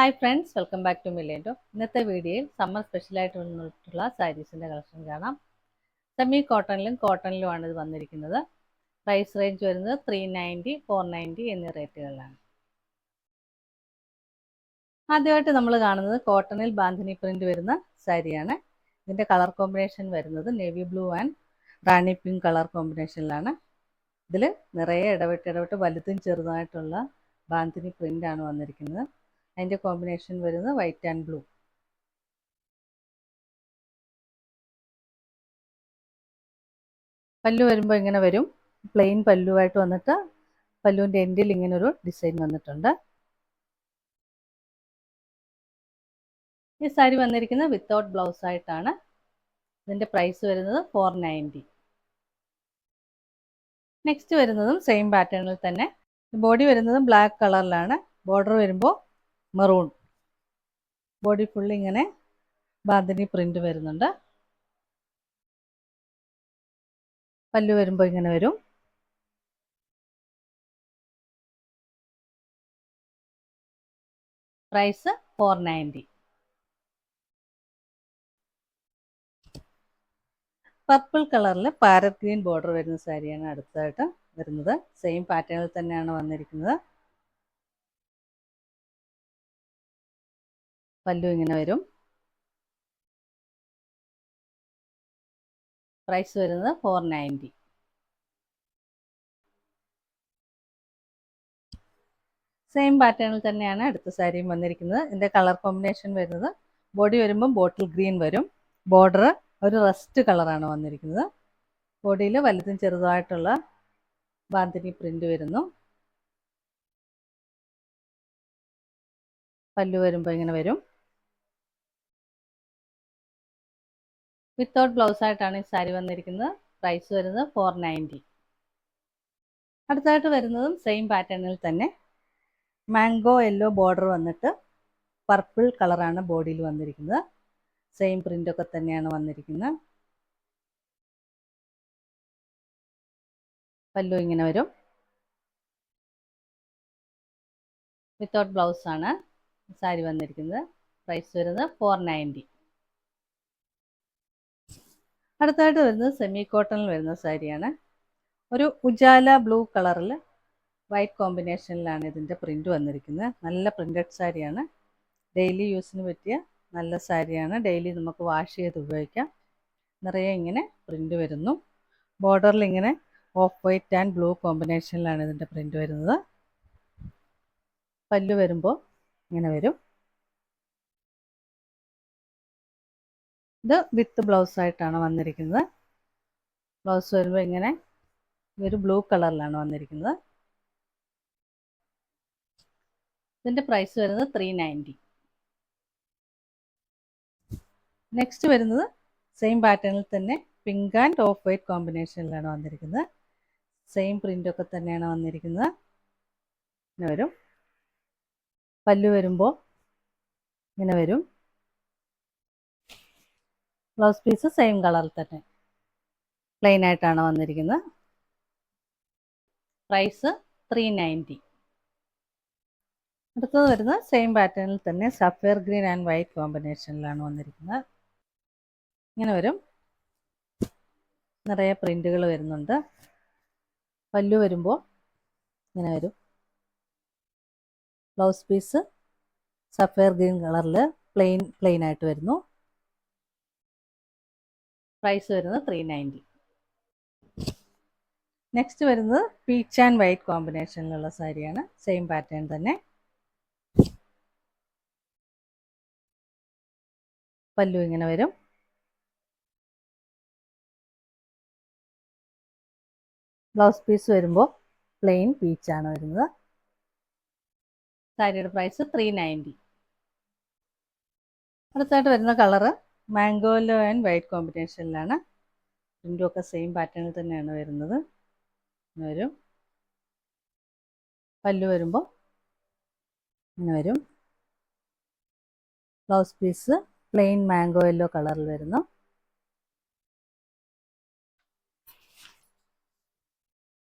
Hi friends, welcome back to മില്ലേൻഡോ. ഇന്നത്തെ വീഡിയോയിൽ സമ്മർ സ്പെഷ്യലായിട്ട് വന്നിട്ടുള്ള സാരീസിൻ്റെ കളക്ഷൻ കാണാം. സെമി കോട്ടണിലുമാണ് ഇത് വന്നിരിക്കുന്നത്. പ്രൈസ് റേഞ്ച് വരുന്നത് 390, 490 എന്നീ റേറ്റുകളിലാണ്. ആദ്യമായിട്ട് നമ്മൾ കാണുന്നത് കോട്ടണിൽ ബാന്ധിനി പ്രിന്റ് വരുന്ന സാരിയാണ്. ഇതിൻ്റെ കളർ കോമ്പിനേഷൻ വരുന്നത് navy blue and Rani pink colour കോമ്പിനേഷനിലാണ്. ഇതിൽ നിറയെ ഇടവിട്ട് വലുതും ചെറുതായിട്ടുള്ള ബാന്ധിനി പ്രിൻ്റാണ് വന്നിരിക്കുന്നത്. അതിൻ്റെ കോമ്പിനേഷൻ വരുന്നത് വൈറ്റ് ആൻഡ് ബ്ലൂ. പല്ലു വരുമ്പോൾ ഇങ്ങനെ വരും. പ്ലെയിൻ പല്ലുവായിട്ട് വന്നിട്ട് പല്ലുവിൻ്റെ എൻഡിൽ ഇങ്ങനെ ഒരു ഡിസൈൻ വന്നിട്ടുണ്ട്. ഈ സാരി വന്നിരിക്കുന്നത് വിത്തൗട്ട് ബ്ലൗസ് ആയിട്ടാണ്. ഇതിൻ്റെ പ്രൈസ് വരുന്നത് 490. നെക്സ്റ്റ് വരുന്നതും സെയിം പാറ്റേണിൽ തന്നെ. ബോഡി വരുന്നതും ബ്ലാക്ക് കളറിലാണ്. ബോർഡർ വരുമ്പോൾ മെറൂൺ. ബോഡി ഫുള്ളി ഇങ്ങനെ ബാന്ധിനി പ്രിന്റ് വരുന്നുണ്ട്. പല്ലു വരുമ്പോൾ ഇങ്ങനെ വരും. പ്രൈസ് 490. പർപ്പിൾ കളറിൽ പാരറ്റ് ഗ്രീൻ ബോർഡർ വരുന്ന സാരിയാണ് അടുത്തതായിട്ട് വരുന്നത്. സെയിം പാറ്റേണിൽ തന്നെയാണ് വന്നിരിക്കുന്നത്. പല്ലു ഇങ്ങനെ വരും. പ്രൈസ് വരുന്നത് 490. സെയിം പാറ്റേണിൽ തന്നെയാണ് അടുത്ത സാരിയും വന്നിരിക്കുന്നത്. ഇതിൻ്റെ കളർ കോമ്പിനേഷൻ വരുന്നത് ബോഡി വരുമ്പം ബോട്ടിൽ ഗ്രീൻ വരും. ബോർഡർ ഒരു റസ്റ്റ് കളറാണ് വന്നിരിക്കുന്നത്. ബോഡിയിൽ വലുതും ചെറുതായിട്ടുള്ള ബാന്ധിനി പ്രിന്റ് വരുന്നു. പല്ലു വരുമ്പോൾ ഇങ്ങനെ വരും. വിത്തൗട്ട് ബ്ലൗസ് ആയിട്ടാണ് ഈ സാരി വന്നിരിക്കുന്നത്. പ്രൈസ് വരുന്നത് 490. അടുത്തായിട്ട് വരുന്നതും സെയിം പാറ്റേണിൽ തന്നെ മാംഗോ യെല്ലോ ബോർഡർ വന്നിട്ട് പർപ്പിൾ കളറാണ് ബോഡിയിൽ വന്നിരിക്കുന്നത്. സെയിം പ്രിൻ്റൊക്കെ തന്നെയാണ് വന്നിരിക്കുന്നത്. പല്ലു ഇങ്ങനെ വരും. വിത്തൗട്ട് ബ്ലൗസ് ആണ് സാരി വന്നിരിക്കുന്നത്. പ്രൈസ് വരുന്നത് 490. അടുത്തായിട്ട് വരുന്നത് സെമി കോട്ടണിൽ വരുന്ന സാരിയാണ്. ഒരു ഉജാല ബ്ലൂ കളറിൽ വൈറ്റ് കോമ്പിനേഷനിലാണ് ഇതിൻ്റെ പ്രിൻ്റ് വന്നിരിക്കുന്നത്. നല്ല പ്രിൻ്റഡ് സാരിയാണ്. ഡെയിലി യൂസിന് പറ്റിയ നല്ല സാരിയാണ്. ഡെയിലി നമുക്ക് വാഷ് ചെയ്ത് ഉപയോഗിക്കാം. നിറയെ ഇങ്ങനെ പ്രിൻ്റ് വരുന്നു. ബോർഡറിൽ ഇങ്ങനെ ഓഫ് വൈറ്റ് ആൻഡ് ബ്ലൂ കോമ്പിനേഷനിലാണ് ഇതിൻ്റെ പ്രിൻ്റ് വരുന്നത്. പല്ലു വരുമ്പോൾ ഇങ്ങനെ വരും. ഇത് വിത്ത് ബ്ലൗസ് ആയിട്ടാണ് വന്നിരിക്കുന്നത്. ബ്ലൗസ് വരുമ്പോൾ ഇങ്ങനെ ഒരു ബ്ലൂ കളറിലാണ് വന്നിരിക്കുന്നത്. ഇതിൻ്റെ പ്രൈസ് വരുന്നത് 390. നെക്സ്റ്റ് വരുന്നത് സെയിം പാറ്റേണിൽ തന്നെ പിങ്ക് ആൻഡ് ഓഫ് വൈറ്റ് കോമ്പിനേഷനിലാണ് വന്നിരിക്കുന്നത്. സെയിം പ്രിൻ്റൊക്കെ തന്നെയാണ് വന്നിരിക്കുന്നത്. ഇങ്ങനെ വരും. പല്ലു വരുമ്പോൾ ഇങ്ങനെ വരും. ബ്ലൗസ് പീസ് സെയിം കളറിൽ തന്നെ പ്ലെയിൻ ആയിട്ടാണ് വന്നിരിക്കുന്നത്. പ്രൈസ് 390. അടുത്തത് വരുന്നത് സെയിം പാറ്റേണിൽ തന്നെ സഫയർ ഗ്രീൻ ആൻഡ് വൈറ്റ് കോമ്പിനേഷനിലാണ് വന്നിരിക്കുന്നത്. ഇങ്ങനെ വരും. നിറയെ പ്രിൻ്റുകൾ വരുന്നുണ്ട്. പല്ലു വരുമ്പോൾ ഇങ്ങനെ വരും. ബ്ലൗസ് പീസ് സഫയർ ഗ്രീൻ കളറിൽ പ്ലെയിൻ ആയിട്ട് വരുന്നു. പ്രൈസ് വരുന്നത് 390. നെക്സ്റ്റ് വരുന്നത് പീച്ച് ആൻഡ് വൈറ്റ് കോമ്പിനേഷനിലുള്ള സാരിയാണ്. സെയിം പാറ്റേൺ തന്നെ. പല്ലു ഇങ്ങനെ വരും. ബ്ലൗസ് പീസ് വരുമ്പോൾ പ്ലെയിൻ പീച്ചാണ് വരുന്നത്. സാരിയുടെ പ്രൈസ് 390. അടുത്തായിട്ട് വരുന്ന കളറ് മാംഗോലോ ആൻഡ് വൈറ്റ് കോമ്പിനേഷനിലാണ്. പ്രിൻ്റും ഒക്കെ സെയിം പാറ്റേണിൽ തന്നെയാണ് വരുന്നത്. വരും. പല്ലു വരുമ്പോൾ ഇങ്ങനെ വരും. Blouse piece plain mango yellow കളറിൽ വരുന്നു.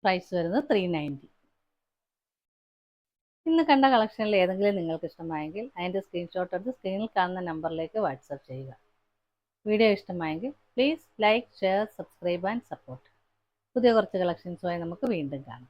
പ്രൈസ് വരുന്നത് 390. ഇന്ന് കണ്ട കളക്ഷനിൽ ഏതെങ്കിലും നിങ്ങൾക്ക് ഇഷ്ടമായെങ്കിൽ അതിൻ്റെ സ്ക്രീൻഷോട്ട് എടുത്ത് സ്ക്രീനിൽ കാണുന്ന നമ്പറിലേക്ക് വാട്സാപ്പ് ചെയ്യുക. വീഡിയോ ഇഷ്ടമായെങ്കിൽ please like, share, subscribe and support. പുതിയ കുറച്ച് കളക്ഷൻസുമായി നമുക്ക് വീണ്ടും കാണാം.